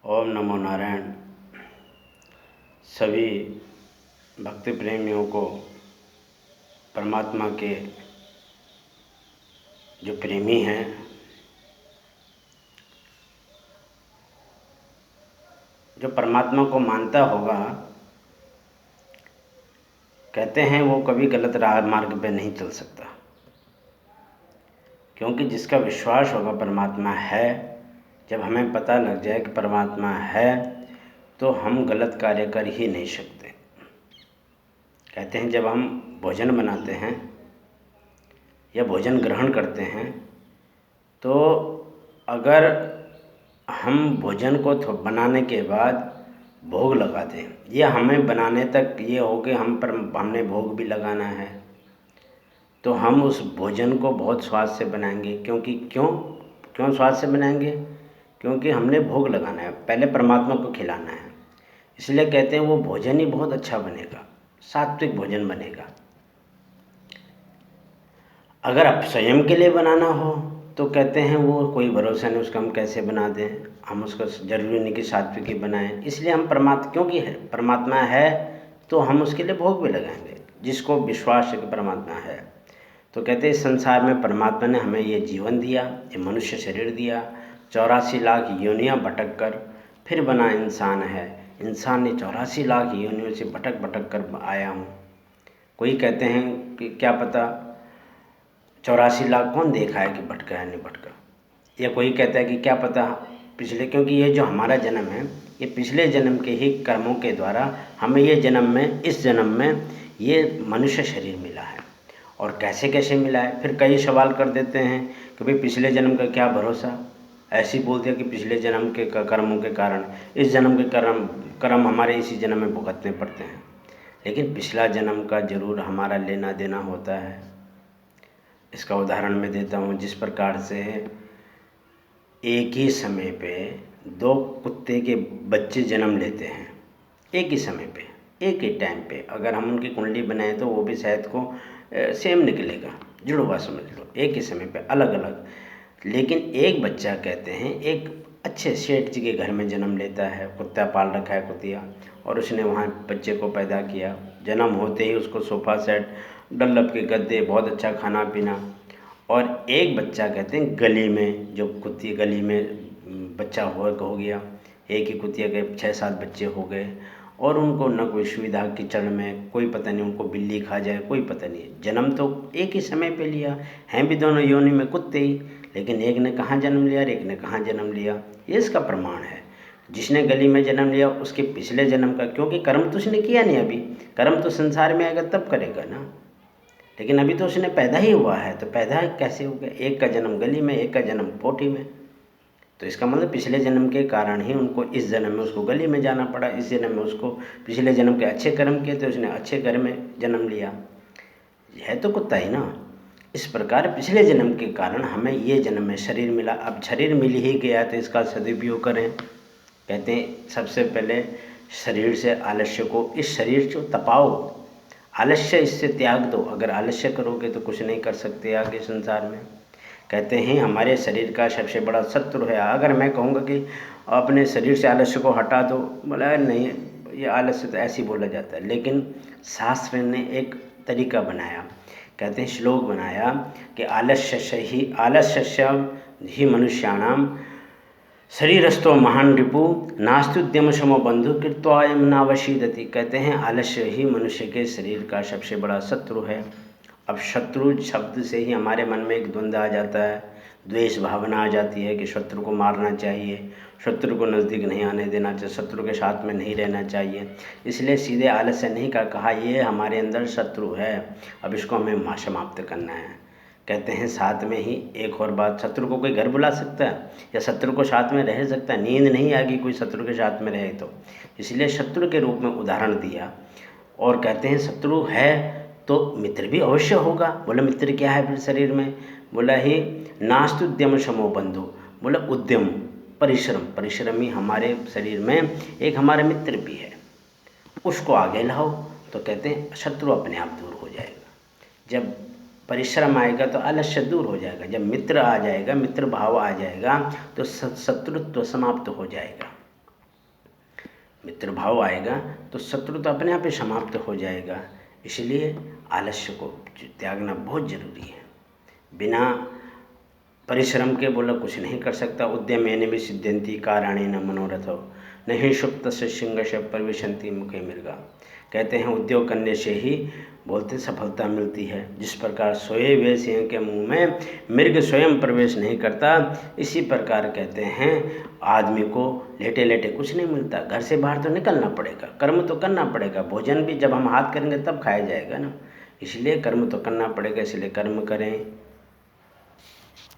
ओम नमो नारायण। सभी भक्ति प्रेमियों को परमात्मा के जो प्रेमी हैं, जो परमात्मा को मानता होगा, कहते हैं वो कभी गलत राह मार्ग पे नहीं चल सकता, क्योंकि जिसका विश्वास होगा परमात्मा है, जब हमें पता लग जाए कि परमात्मा है तो हम गलत कार्य कर ही नहीं सकते। कहते हैं जब हम भोजन बनाते हैं या भोजन ग्रहण करते हैं तो अगर हम भोजन को बनाने के बाद भोग लगा दें या हमें बनाने तक ये हो कि हमने भोग भी लगाना है, तो हम उस भोजन को बहुत स्वाद से बनाएंगे। क्यों स्वाद से बनाएंगे? क्योंकि हमने भोग लगाना है, पहले परमात्मा को खिलाना है। इसलिए कहते हैं वो भोजन ही बहुत अच्छा बनेगा, सात्विक भोजन बनेगा। अगर आप स्वयं के लिए बनाना हो तो कहते हैं वो कोई भरोसा नहीं, उसका हम कैसे बना दें, हम उसका ज़रूरी नहीं कि सात्विक ही बनाएं। इसलिए हम क्योंकि परमात्मा है तो हम उसके लिए भोग भी लगाएंगे, जिसको विश्वास है कि परमात्मा है। तो कहते हैं इस संसार में परमात्मा ने हमें ये जीवन दिया, ये मनुष्य शरीर दिया, 84 लाख योनियाँ भटक कर फिर बना इंसान है। इंसान ने 84 लाख योनियों से भटक भटक कर आया हूँ। कोई कहते हैं कि क्या पता 84 लाख कौन देखा है कि भटका है नहीं भटका, या कोई कहता है कि क्या पता पिछले, क्योंकि ये जो हमारा जन्म है ये पिछले जन्म के ही कर्मों के द्वारा हमें ये इस जन्म में ये मनुष्य शरीर मिला है। और कैसे कैसे मिला है, फिर कई सवाल कर देते हैं कि भाई पिछले जन्म का क्या भरोसा। ऐसे ही बोल दिया कि पिछले जन्म के कर्मों के कारण इस जन्म के कर्म हमारे इसी जन्म में भुगतने पड़ते हैं, लेकिन पिछला जन्म का जरूर हमारा लेना देना होता है। इसका उदाहरण मैं देता हूँ। जिस प्रकार से एक ही समय पे 2 कुत्ते के बच्चे जन्म लेते हैं, एक ही समय पे, एक ही टाइम पे, अगर हम उनकी कुंडली बनाएं तो वो भी शायद को सेम निकलेगा, जुड़वा समझ लो, एक ही समय पे अलग अलग। लेकिन एक बच्चा कहते हैं एक अच्छे सेठ जी के घर में जन्म लेता है, कुत्ता पाल रखा है कुतिया, और उसने वहाँ बच्चे को पैदा किया। जन्म होते ही उसको सोफ़ा सेट, डल्लब के गद्दे, बहुत अच्छा खाना पीना। और एक बच्चा कहते हैं गली में, जो गली में बच्चा हो गया, एक ही कुतिया के 6-7 बच्चे हो गए, और उनको न कोई सुविधा, कीचड़ में कोई पता नहीं, उनको बिल्ली खा जाए कोई पता नहीं। जन्म तो एक ही समय पे लिया, हैं भी दोनों योनि में कुत्ते ही, लेकिन एक ने कहाँ जन्म लिया और एक ने कहाँ जन्म लिया, ये इसका प्रमाण है। जिसने गली में जन्म लिया उसके पिछले जन्म का, क्योंकि कर्म तो उसने किया नहीं, अभी कर्म तो संसार में आएगा तब करेगा ना, लेकिन अभी तो उसने पैदा ही हुआ है, तो पैदा कैसे हो गया? एक का जन्म गली में, एक का जन्म कोठी में, तो इसका मतलब पिछले जन्म के कारण ही उनको इस जन्म में उसको गली में जाना पड़ा, इस जन्म में उसको पिछले जन्म के अच्छे कर्म किए तो उसने अच्छे घर में जन्म लिया। यह तो कुत्ता ही ना। इस प्रकार पिछले जन्म के कारण हमें ये जन्म में शरीर मिला। अब शरीर मिल ही गया तो इसका सदुपयोग करें। कहते हैं सबसे पहले शरीर से आलस्य को, इस शरीर को तपाओ, आलस्य इससे त्याग दो। अगर आलस्य करोगे तो कुछ नहीं कर सकते आगे संसार में। कहते हैं हमारे शरीर का सबसे बड़ा शत्रु है। अगर मैं कहूँगा कि अपने शरीर से आलस्य को हटा दो, बोला नहीं, ये आलस्य तो ऐसे ही बोला जाता है, लेकिन शास्त्र ने एक तरीका बनाया, कहते हैं श्लोक बनाया कि आलस्य ही मनुष्याणाम शरीरस्थो महान रिपु नास्त्युद्यम समो बंधु कृत्वायम नावशीदति। कहते हैं आलस्य ही मनुष्य के शरीर का सबसे बड़ा शत्रु है। अब शत्रु शब्द से ही हमारे मन में एक द्वंद्व आ जाता है, द्वेष भावना आ जाती है कि शत्रु को मारना चाहिए, शत्रु को नज़दीक नहीं आने देना चाहिए, शत्रु के साथ में नहीं रहना चाहिए। इसलिए सीधे आलस्य नहीं कहा, ये हमारे अंदर शत्रु है, अब इसको हमें समाप्त करना है। कहते हैं साथ में ही एक और बात, शत्रु को कोई घर बुला सकता है या शत्रु को साथ में रह सकता है? नींद नहीं आएगी कोई शत्रु के साथ में रहे तो। इसलिए शत्रु के रूप में उदाहरण दिया। और कहते हैं शत्रु है तो मित्र भी अवश्य होगा। बोला मित्र क्या है फिर शरीर में? बोला ही नास्तुद्यम समो बंधु, बोला उद्यम, परिश्रम ही हमारे शरीर में एक हमारा मित्र भी है, उसको आगे लाओ तो कहते हैं शत्रु अपने आप दूर हो जाएगा। जब परिश्रम आएगा तो आलस्य दूर हो जाएगा, जब मित्र आ जाएगा, मित्र भाव आ जाएगा तो शत्रुत्व समाप्त हो जाएगा। मित्र भाव आएगा तो शत्रु तो अपने आप ही समाप्त हो जाएगा। इसलिए आलस्य को त्यागना बहुत ज़रूरी है। बिना परिश्रम के बोला कुछ नहीं कर सकता। उद्यमेन भी सिद्ध्यन्ति कार्याणेन मनोरथो नहीं सुप्त सिंह प्रविशन्ति मुखे मृगा। कहते हैं उद्योग करने से ही बोलते सफलता मिलती है। जिस प्रकार सोए हुए सिंह के मुंह में मृग स्वयं प्रवेश नहीं करता, इसी प्रकार कहते हैं आदमी को लेटे लेटे कुछ नहीं मिलता। घर से बाहर तो निकलना पड़ेगा, कर्म तो करना पड़ेगा। भोजन भी जब हम हाथ करेंगे तब खाया जाएगा ना, इसलिए कर्म तो करना पड़ेगा। इसलिए कर्म करें,